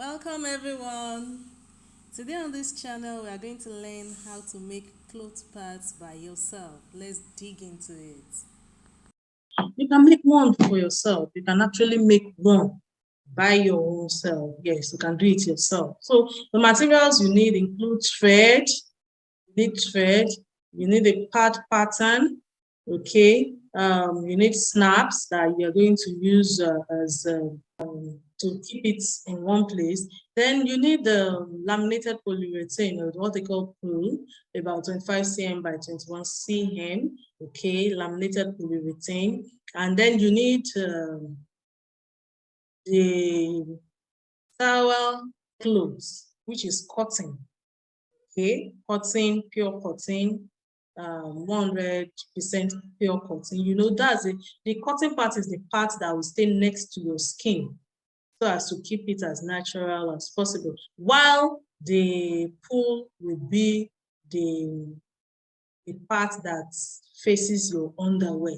Welcome everyone. Today on this channel we are going to learn how to make cloth pads by yourself. Let's dig into it. You can make one for yourself. You can actually make one by your own self. Yes, you can do it yourself. So the materials you need include thread, you need a pad pattern, okay. You need snaps that you're going to use as to keep it in one place. Then you need the laminated polyurethane, or what they call pool, about 25 cm by 21 cm, okay, laminated polyurethane. And then you need the towel clothes, which is cotton, okay, cotton, pure cotton, 100% pure cotton. You know, that's it. The cotton part is the part that will stay next to your skin so as to keep it as natural as possible, while the pool will be the, the part that faces your underwear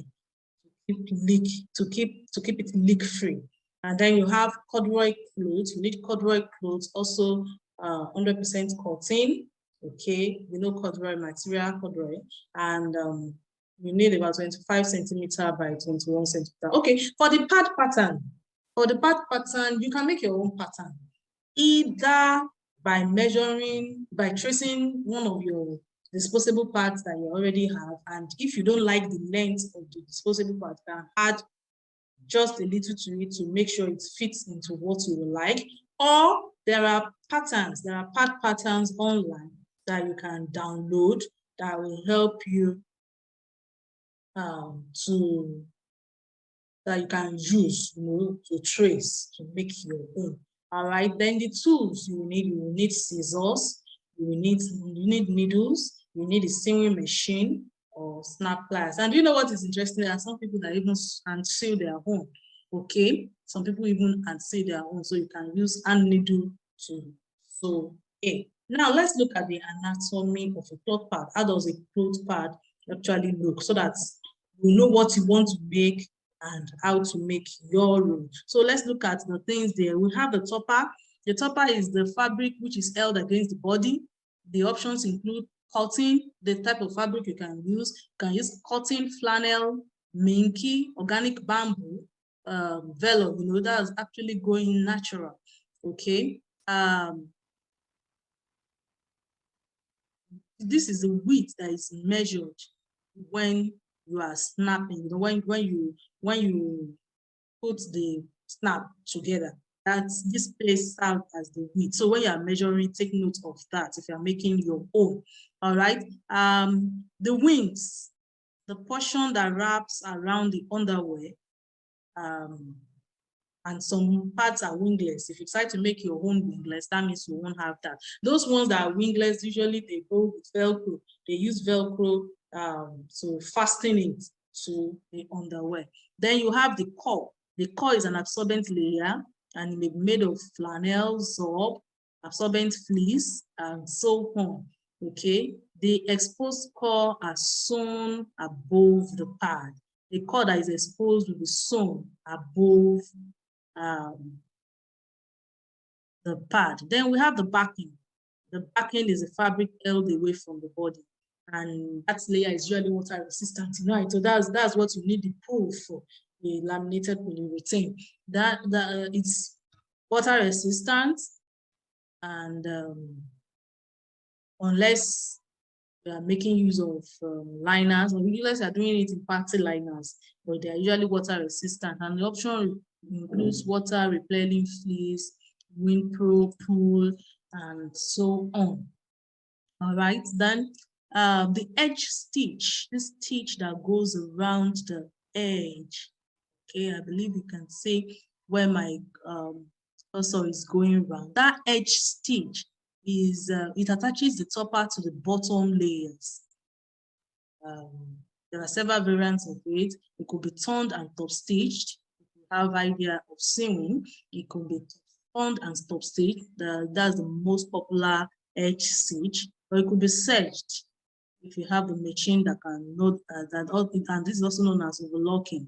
to keep it leak free. And then you have corduroy clothes. You need corduroy clothes, also 100% cotton. Okay, you know corduroy material, corduroy, and you need about 25 centimeter by 21 centimeter. Okay, for the pad pattern, you can make your own pattern, either by tracing one of your disposable parts that you already have. And if you don't like the length of the disposable part, you can add just a little to it to make sure it fits into what you would like. Or there are pad patterns online that you can download that will help you to that you can use, to trace, to make your own. All right, then the tools you will need scissors, you need needles, you need a sewing machine or snap pliers. And you know what is interesting? There are some people that even sew their own. Okay, some people even sew their own, so you can use hand needle to sew it. Now let's look at the anatomy of a cloth pad. How does a cloth pad actually look, so that you know what you want to make and how to make your room. So let's look at the things there. We have the topper. The topper is the fabric which is held against the body. The options include cotton, the type of fabric you can use. You can use cotton, flannel, minky, organic bamboo, vellum, that's actually going natural. Okay. This is the width that is measured when you are snapping, when you put the snap together. That's this place serves as the width. So when you are measuring, take note of that if you are making your own. All right. The wings, the portion that wraps around the underwear, and some parts are wingless. If you decide to make your own wingless, that means you won't have that. Those ones that are wingless, usually they go with Velcro. They use Velcro to fasten it to the underwear. Then you have the core. The core is an absorbent layer, and it may be made of flannel, soap, absorbent fleece, and so on. Okay, the exposed core are sewn above the pad. The core that is exposed will be sewn above the pad. Then we have the backing. The backing is a fabric held away from the body, and that layer is usually water resistant. So that's what you need the pool for, the laminated polyurethane. It's water resistant, and unless you are making use of liners, or unless you are doing it in party liners, but they are usually water resistant. And the option includes water repelling fleece, windproof, pool, and so on. All right, then the edge stitch, this stitch that goes around the edge. Okay, I believe you can see where my cursor is going around. That edge stitch is it attaches the topper to the bottom layers. There are several variants of it. It could be turned and top stitched. If you have idea of sewing, it could be turned and top stitched. That's the most popular edge stitch. Or it could be serged if you have a machine that can note and this is also known as overlocking.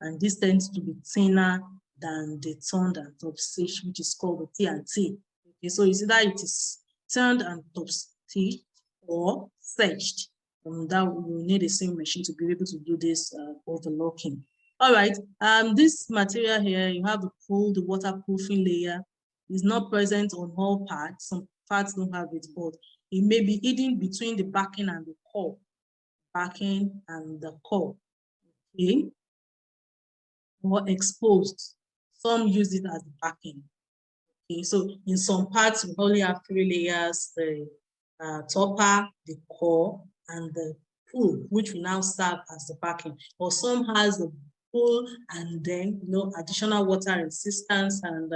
And this tends to be thinner than the turned and top stitch, which is called the T&T. Okay, so it's either it is turned and top stitch or stitched. That you need a sewing machine to be able to do this overlocking. All right, this material here, you have the waterproofing layer. Is not present on all parts. Some parts don't have it, but it may be hidden between the backing and the core. Backing and the core. Okay, or exposed. Some use it as backing. Okay, so in some parts we only have 3 layers: the topper, the core, and the pull, which will now serve as the backing. Or some has the pull and then additional water resistance and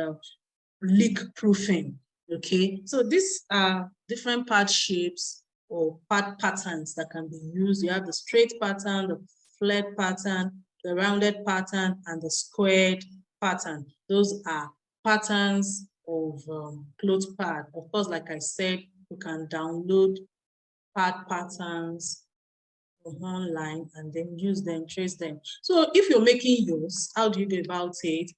leak proofing. Okay, so these are different part shapes or part patterns that can be used. You have the straight pattern, the flat pattern, the rounded pattern, and the squared pattern. Those are patterns of cloth pad. Of course, like I said, you can download pad patterns online and then use them, trace them. So if you're making yours, how do you go about it?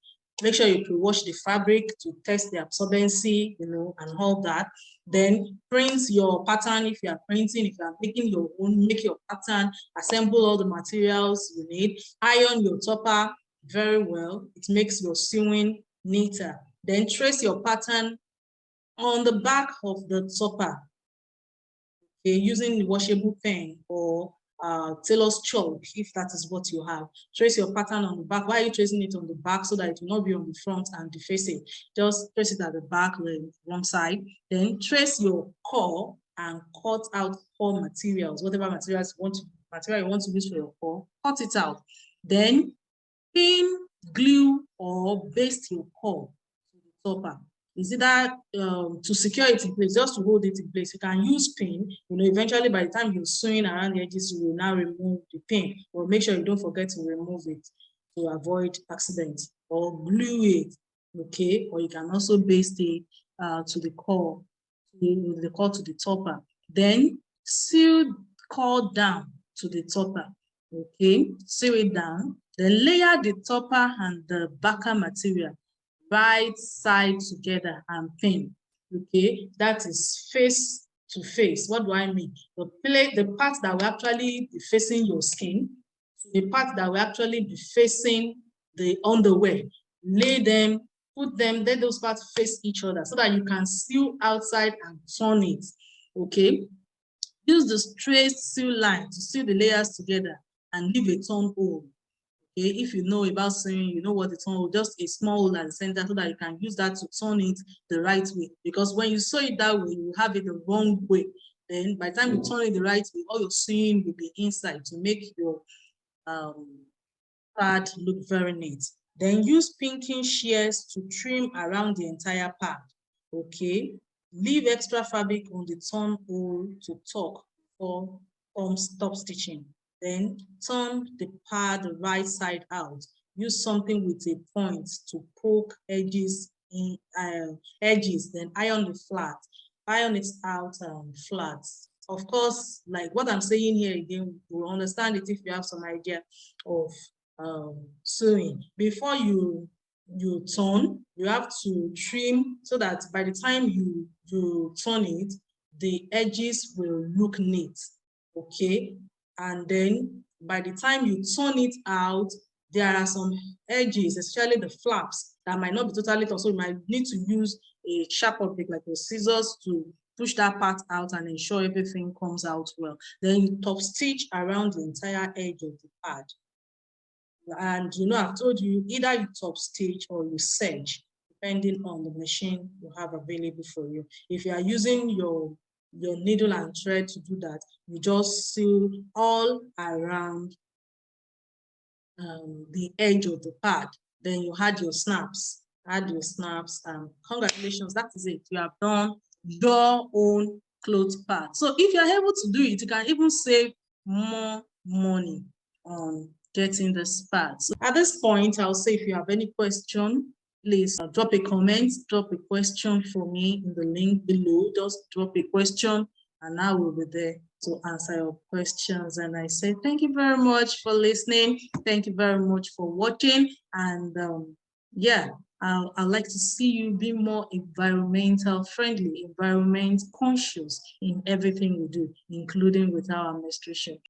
Make sure you pre-wash the fabric to test the absorbency, and all that. Then print your pattern if you are printing. If you are making your own, make your pattern, assemble all the materials you need, iron your topper very well. It makes your sewing neater. Then trace your pattern on the back of the topper, okay, using the washable pen or tailor's chalk, if that is what you have. Trace your pattern on the back. Why are you tracing it on the back? So that it will not be on the front and deface it. Just trace it at the back, the wrong side. Then trace your core and cut out core materials. Whatever materials you want to use for your core, cut it out. Then pin, glue, or baste your core to the topper. Is either to secure it in place, just to hold it in place. You can use pin. Eventually by the time you're sewing around the edges, you will now remove the pin. But make sure you don't forget to remove it to avoid accidents. Or glue it, okay? Or you can also baste it to the core, to the topper. Then sew core down to the topper, okay? Sew it down. Then layer the topper and the backer material right side together and pin. Okay, that is face to face. What do I mean? The part that will actually be facing your skin, the part that will actually be facing the underwear. Lay them, let those parts face each other so that you can sew outside and turn it. Okay, use the straight sew line to sew the layers together and leave a turn hole. Okay, if you know about sewing, you know what the turn hole, just a small hole at the center so that you can use that to turn it the right way. Because when you sew it that way, you have it the wrong way. Then by the time you turn it the right way, all your sewing will be inside to make your pad look very neat. Then use pinking shears to trim around the entire pad. Okay, leave extra fabric on the turn hole to tuck or stop stitching. Then turn the pad right side out. Use something with a point to poke edges in edges. Then iron the flat. Iron it out flat. Of course, like what I'm saying here again, you'll understand it if you have some idea of sewing. Before you turn, you have to trim so that by the time you turn it, the edges will look neat. Okay, and then by the time you turn it out, there are some edges, especially the flaps, that might not be totally torn. So you might need to use a sharp object like your scissors to push that part out and ensure everything comes out well. Then you top stitch around the entire edge of the pad. And I've told you, either you top stitch or you serge, depending on the machine you have available for you. If you are using your needle and thread to do that, you just sew all around the edge of the pad. Then you add your snaps. Congratulations, that is it. You have done your own clothes pad. So if you're able to do it, you can even save more money on getting this pad. So at this point, I'll say if you have any question, please drop a comment, drop a question for me in the link below. Just drop a question and I will be there to answer your questions. And I say thank you very much for listening. Thank you very much for watching. And Yeah, I'd like to see you be more environmental friendly, environment conscious in everything we do, including with our menstruation.